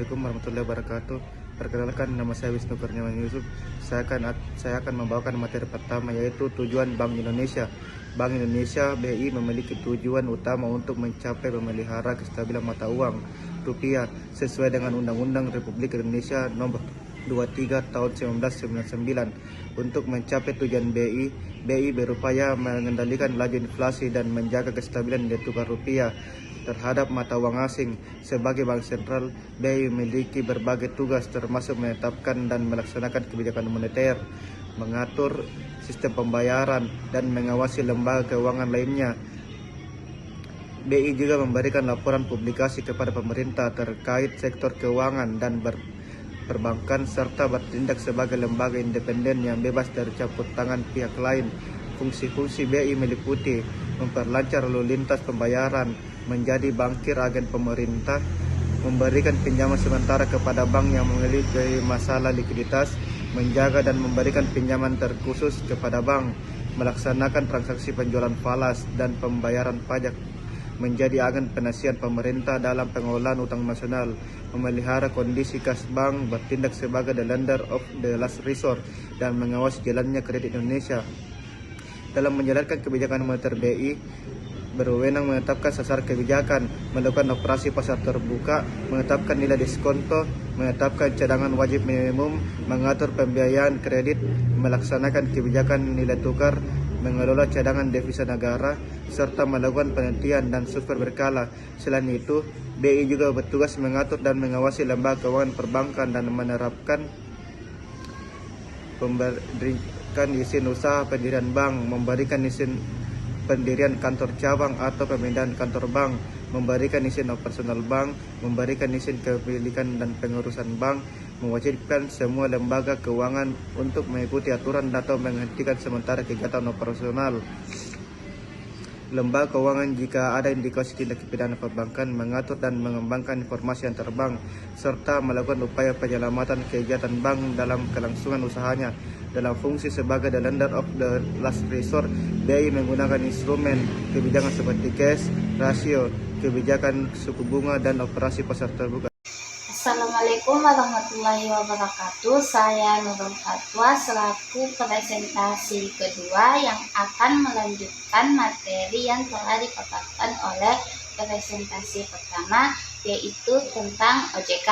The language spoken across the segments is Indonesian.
Assalamualaikum warahmatullahi wabarakatuh. Perkenalkan, nama saya Wisnu Kurniawan Yusuf. Saya akan membawakan materi pertama, yaitu tujuan Bank Indonesia. Bank Indonesia (BI) memiliki tujuan utama untuk mencapai memelihara kestabilan mata uang rupiah sesuai dengan Undang-Undang Republik Indonesia Nomor 23 Tahun 1999. Untuk mencapai tujuan BI berupaya mengendalikan laju inflasi dan menjaga kestabilan nilai tukar rupiah terhadap mata uang asing. Sebagai bank sentral, BI memiliki berbagai tugas, termasuk menetapkan dan melaksanakan kebijakan moneter, mengatur sistem pembayaran, dan mengawasi lembaga keuangan lainnya. BI juga memberikan laporan publikasi kepada pemerintah terkait sektor keuangan dan perbankan, serta bertindak sebagai lembaga independen yang bebas dari campur tangan pihak lain. Fungsi-fungsi BI meliputi memperlancar lalu lintas pembayaran, menjadi bankir agen pemerintah, memberikan pinjaman sementara kepada bank yang memiliki masalah likuiditas, menjaga dan memberikan pinjaman terkhusus kepada bank, melaksanakan transaksi penjualan falas dan pembayaran pajak, menjadi agen penasihat pemerintah dalam pengelolaan utang nasional, memelihara kondisi kas bank, bertindak sebagai the lender of the last resort, dan mengawasi jalannya kredit Indonesia. Dalam menjalankan kebijakan moneter, BI berwenang menetapkan sasaran kebijakan, melakukan operasi pasar terbuka, menetapkan nilai diskonto, menetapkan cadangan wajib minimum, mengatur pembiayaan kredit, melaksanakan kebijakan nilai tukar, mengelola cadangan devisa negara, serta melakukan penelitian dan survei berkala. Selain itu, BI juga bertugas mengatur dan mengawasi lembaga keuangan perbankan dan menerapkan memberikan izin usaha pendirian bank, memberikan izin pendirian kantor cabang atau pemindahan kantor bank, memberikan izin operasional bank, memberikan izin kepemilikan dan pengurusan bank, mewajibkan semua lembaga keuangan untuk mengikuti aturan atau menghentikan sementara kegiatan operasional lembaga keuangan jika ada indikasi tindak pidana perbankan, mengatur dan mengembangkan informasi antar bank, serta melakukan upaya penyelamatan kegiatan bank dalam kelangsungan usahanya. Dalam fungsi sebagai the lender of the last resort, BI menggunakan instrumen kebijakan seperti cash ratio, kebijakan suku bunga, dan operasi pasar terbuka. Assalamualaikum warahmatullahi wabarakatuh. Saya Nurul Fatwa selaku presentasi kedua yang akan melanjutkan materi yang telah dipaparkan oleh presentasi pertama, yaitu tentang OJK.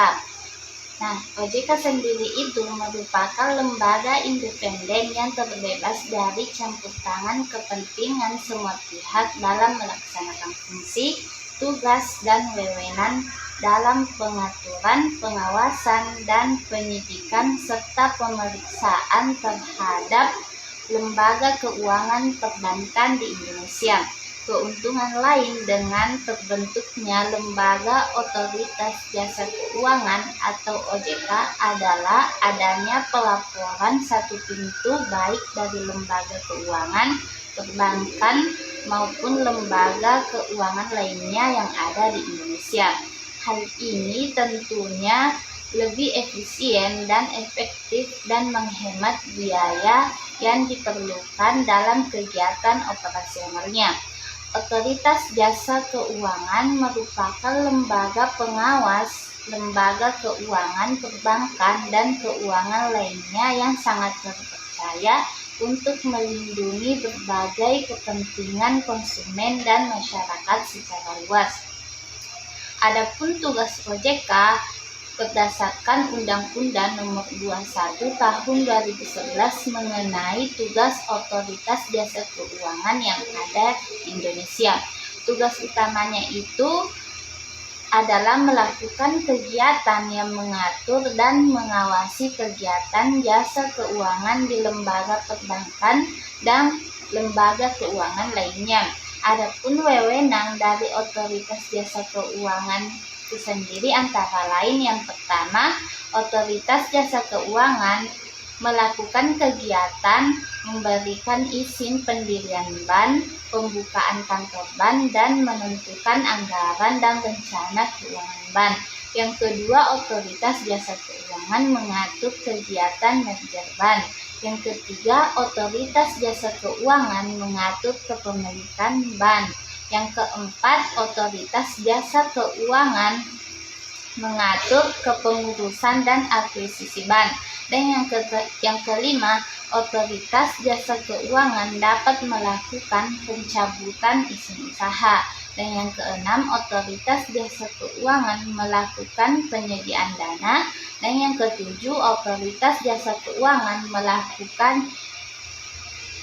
Nah, OJK sendiri itu merupakan lembaga independen yang terbebas dari campur tangan kepentingan semua pihak dalam melaksanakan fungsi, tugas, dan wewenang dalam pengaturan, pengawasan, dan penyidikan serta pemeriksaan terhadap lembaga keuangan perbankan di Indonesia. Keuntungan lain dengan terbentuknya Lembaga Otoritas Jasa Keuangan atau OJK adalah adanya pelaporan satu pintu baik dari lembaga keuangan perbankan maupun lembaga keuangan lainnya yang ada di Indonesia. Hal ini tentunya lebih efisien dan efektif dan menghemat biaya yang diperlukan dalam kegiatan operasionalnya. Otoritas Jasa Keuangan merupakan lembaga pengawas lembaga keuangan perbankan dan keuangan lainnya yang sangat terpercaya untuk melindungi berbagai kepentingan konsumen dan masyarakat secara luas. Adapun tugas OJK berdasarkan Undang-Undang Nomor 21 Tahun 2011 mengenai tugas Otoritas Jasa Keuangan yang ada di Indonesia. Tugas utamanya itu adalah melakukan kegiatan yang mengatur dan mengawasi kegiatan jasa keuangan di lembaga perbankan dan lembaga keuangan lainnya. Adapun wewenang dari Otoritas Jasa Keuangan itu sendiri antara lain yang pertama, Otoritas Jasa Keuangan melakukan kegiatan memberikan izin pendirian bank, pembukaan kantor bank, dan menentukan anggaran dan rencana keuangan bank. Yang kedua, Otoritas Jasa Keuangan mengatur kegiatan manajer bank. Yang ketiga, Otoritas Jasa Keuangan mengatur kepemilikan bank. Yang keempat, Otoritas Jasa Keuangan mengatur kepengurusan dan akuisisi bank. Dan yang kelima, otoritas jasa keuangan dapat melakukan pencabutan izin usaha. Dan yang keenam, otoritas jasa keuangan melakukan penyediaan dana. Dan yang ketujuh, otoritas jasa keuangan melakukan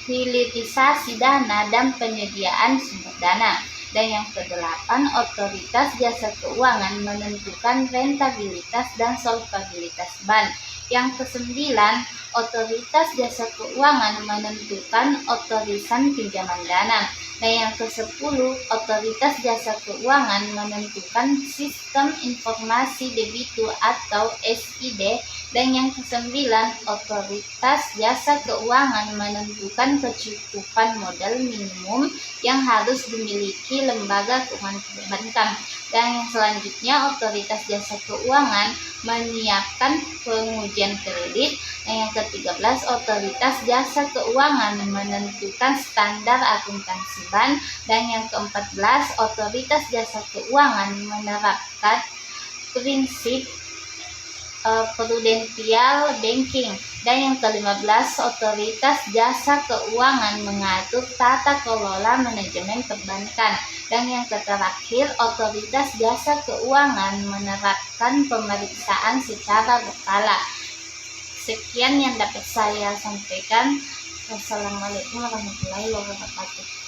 hilirisasi dana dan penyediaan sumber dana. Dan yang kedelapan, otoritas jasa keuangan menentukan rentabilitas dan solvabilitas bank. Yang kesembilan, otoritas jasa keuangan menentukan otorisan pinjaman dana. Dan yang kesepuluh, otoritas jasa keuangan menentukan sistem informasi debitur atau SID. Dan yang kesembilan, otoritas jasa keuangan menentukan kecukupan modal minimum yang harus dimiliki lembaga keuangan perbankan. Dan yang selanjutnya, otoritas jasa keuangan menyiapkan pengujian kredit. Dan yang ke-13, otoritas jasa keuangan menentukan standar akuntansi bank. Dan yang ke-14, otoritas jasa keuangan menerapkan prinsip prudential banking. Dan yang ke-15, otoritas jasa keuangan mengatur tata kelola manajemen perbankan. Dan yang terakhir, otoritas jasa keuangan menerapkan pemeriksaan secara berkala. Sekian yang dapat saya sampaikan. Wassalamualaikum warahmatullahi wabarakatuh.